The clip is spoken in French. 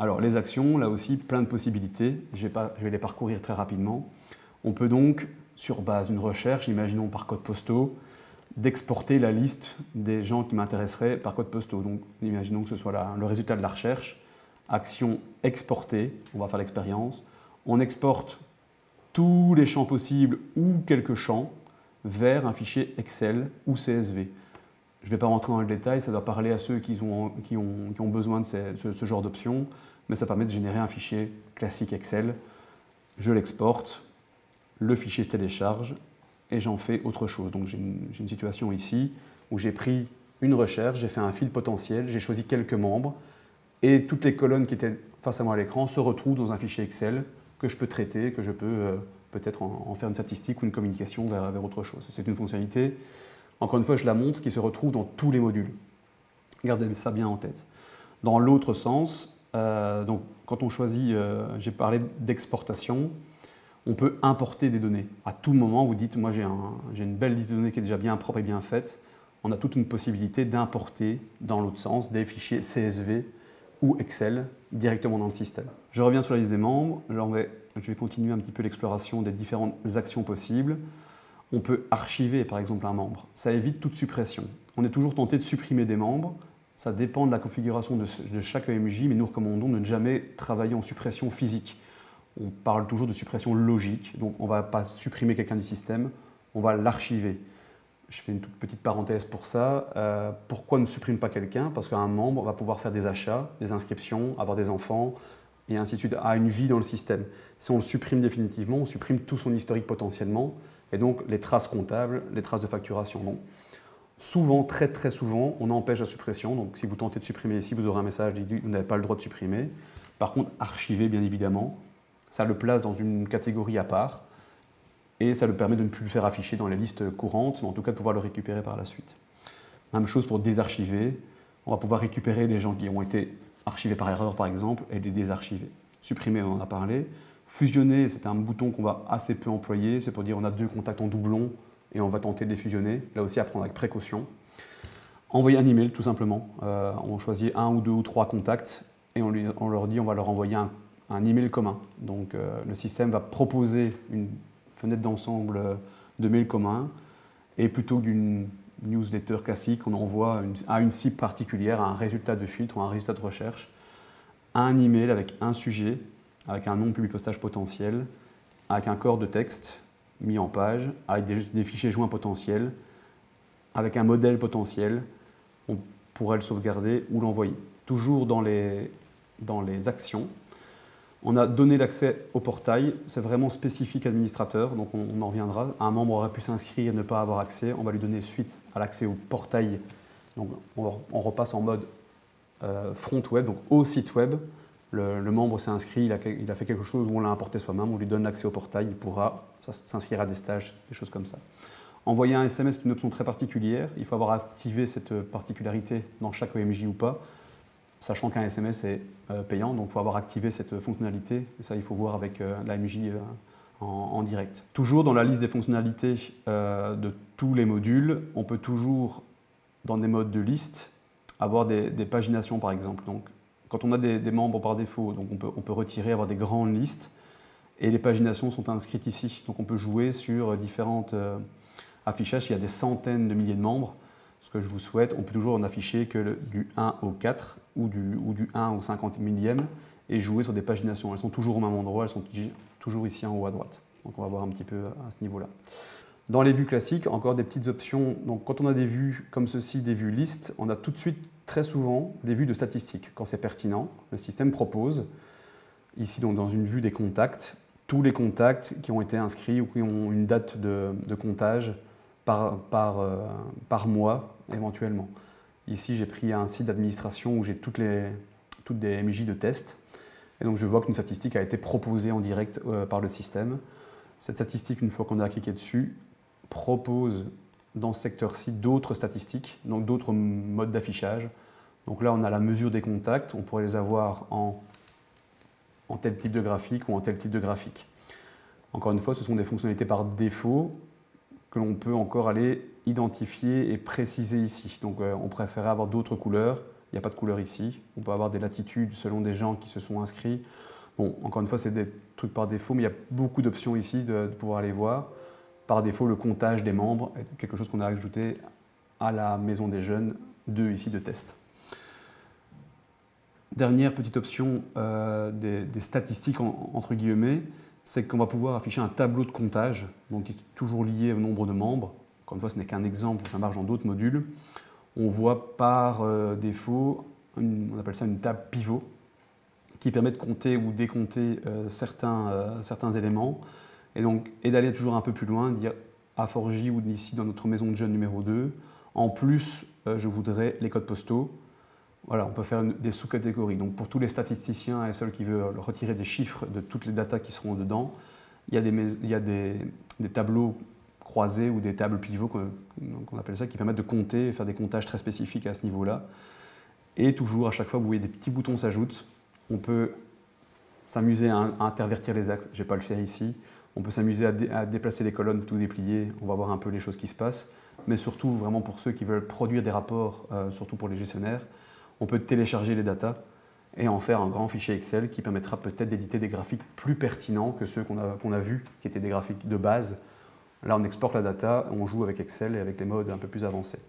Alors les actions, là aussi, plein de possibilités. Je vais les parcourir très rapidement. On peut donc, sur base d'une recherche, imaginons par code postaux, d'exporter la liste des gens qui m'intéresseraient par code postaux. Donc imaginons que ce soit le résultat de la recherche. Action exportée, on va faire l'expérience. On exporte tous les champs possibles ou quelques champs vers un fichier Excel ou CSV. Je ne vais pas rentrer dans le détail, ça doit parler à ceux qui ont besoin de ce genre d'options, mais ça permet de générer un fichier classique Excel. Je l'exporte, le fichier se télécharge et j'en fais autre chose. Donc j'ai une situation ici où j'ai pris une recherche, j'ai fait un fil potentiel, j'ai choisi quelques membres et toutes les colonnes qui étaient face à moi à l'écran se retrouvent dans un fichier Excel que je peux traiter, que je peux peut-être en faire une statistique ou une communication vers autre chose. C'est une fonctionnalité, encore une fois, je la montre, qui se retrouve dans tous les modules. Gardez ça bien en tête. Dans l'autre sens, donc, quand on choisit, j'ai parlé d'exportation, on peut importer des données. À tout moment, vous dites, moi j'ai une belle liste de données qui est déjà bien propre et bien faite. On a toute une possibilité d'importer, dans l'autre sens, des fichiers CSV ou Excel directement dans le système. Je reviens sur la liste des membres. Je vais continuer un petit peu l'exploration des différentes actions possibles. On peut archiver par exemple un membre. Ça évite toute suppression. On est toujours tenté de supprimer des membres. Ça dépend de la configuration de chaque EMJ, mais nous recommandons de ne jamais travailler en suppression physique. On parle toujours de suppression logique, donc on ne va pas supprimer quelqu'un du système, on va l'archiver. Je fais une toute petite parenthèse pour ça. Pourquoi ne supprime pas quelqu'un? Parce qu'un membre va pouvoir faire des achats, des inscriptions, avoir des enfants, et ainsi de suite, a une vie dans le système. Si on le supprime définitivement, on supprime tout son historique potentiellement, et donc les traces comptables, les traces de facturation. Donc, souvent, très très souvent, on empêche la suppression. Donc si vous tentez de supprimer ici, vous aurez un message qui dit que vous n'avez pas le droit de supprimer. Par contre, archiver, bien évidemment, ça le place dans une catégorie à part, et ça le permet de ne plus le faire afficher dans les listes courantes, mais en tout cas de pouvoir le récupérer par la suite. Même chose pour désarchiver. On va pouvoir récupérer les gens qui ont été archivés par erreur, par exemple, et les désarchiver. Supprimer, on en a parlé. Fusionner, c'est un bouton qu'on va assez peu employer. C'est pour dire on a deux contacts en doublon et on va tenter de les fusionner. Là aussi, à prendre avec précaution. Envoyer un email, tout simplement. On choisit un ou deux ou trois contacts et on leur dit on va leur envoyer un email commun. Donc le système va proposer une fenêtre d'ensemble de mails communs et plutôt que d'une newsletter classique, on envoie à une cible particulière, un résultat de filtre ou un résultat de recherche, un email avec un sujet, avec un nom de public-postage potentiel, avec un corps de texte mis en page, avec des fichiers joints potentiels, avec un modèle potentiel, on pourrait le sauvegarder ou l'envoyer. Toujours dans les actions. On a donné l'accès au portail, c'est vraiment spécifique administrateur, donc on en reviendra. Un membre aurait pu s'inscrire et ne pas avoir accès, on va lui donner suite à l'accès au portail. Donc on repasse en mode front web, donc au site web. Le membre s'est inscrit, il a fait quelque chose où on l'a importé soi-même, on lui donne l'accès au portail, il pourra s'inscrire à des stages, des choses comme ça. Envoyer un SMS est une option très particulière, il faut avoir activé cette particularité dans chaque EMJ ou pas, sachant qu'un SMS est payant, donc il faut avoir activé cette fonctionnalité, et ça il faut voir avec l'AMJ en direct. Toujours dans la liste des fonctionnalités de tous les modules, on peut toujours, dans des modes de liste, avoir des paginations par exemple. Donc, quand on a des membres par défaut, donc on peut retirer, avoir des grandes listes, et les paginations sont inscrites ici. Donc on peut jouer sur différentes affichages. Il y a des centaines de milliers de membres. Ce que je vous souhaite, on peut toujours en afficher que du 1 au 4 ou du 1 au 50 millième et jouer sur des paginations. Elles sont toujours au même endroit, elles sont toujours ici en haut à droite. Donc on va voir un petit peu à ce niveau-là. Dans les vues classiques, encore des petites options. Donc quand on a des vues comme ceci, des vues listes, on a tout de suite très souvent des vues de statistiques. Quand c'est pertinent, le système propose, ici donc dans une vue des contacts, tous les contacts qui ont été inscrits ou qui ont une date de comptage par mois éventuellement. Ici, j'ai pris un site d'administration où j'ai toutes des MJ de test. Et donc, je vois qu'une statistique a été proposée en direct par le système. Cette statistique, une fois qu'on a cliqué dessus, propose dans ce secteur-ci d'autres statistiques, donc d'autres modes d'affichage. Donc là, on a la mesure des contacts. On pourrait les avoir en tel type de graphique ou en tel type de graphique. Encore une fois, ce sont des fonctionnalités par défaut que l'on peut encore aller identifier et préciser ici. Donc on préférait avoir d'autres couleurs, il n'y a pas de couleur ici. On peut avoir des latitudes selon des gens qui se sont inscrits. Bon, encore une fois, c'est des trucs par défaut, mais il y a beaucoup d'options ici de pouvoir aller voir. Par défaut, le comptage des membres est quelque chose qu'on a ajouté à la Maison des Jeunes 2 ici de test. Dernière petite option des statistiques entre guillemets, c'est qu'on va pouvoir afficher un tableau de comptage, donc qui est toujours lié au nombre de membres. Encore une fois, ce n'est qu'un exemple, ça marche dans d'autres modules. On voit par défaut, on appelle ça une table pivot, qui permet de compter ou décompter certains éléments, et d'aller toujours un peu plus loin, dire à Forgy ou ici dans notre maison de jeunes numéro 2, en plus, je voudrais les codes postaux. Voilà, on peut faire des sous-catégories. Donc pour tous les statisticiens et ceux qui veulent retirer des chiffres de toutes les datas qui seront dedans, il y a des tableaux croisés ou des tables pivots, qu'on appelle ça, qui permettent de compter et faire des comptages très spécifiques à ce niveau-là. Et toujours, à chaque fois, vous voyez des petits boutons s'ajoutent. On peut s'amuser à intervertir les axes, je ne vais pas le faire ici. On peut s'amuser à déplacer les colonnes, tout déplier, on va voir un peu les choses qui se passent. Mais surtout, vraiment pour ceux qui veulent produire des rapports, surtout pour les gestionnaires, on peut télécharger les datas et en faire un grand fichier Excel qui permettra peut-être d'éditer des graphiques plus pertinents que ceux qu'on a vus, qui étaient des graphiques de base. Là, on exporte la data, on joue avec Excel et avec les modes un peu plus avancés.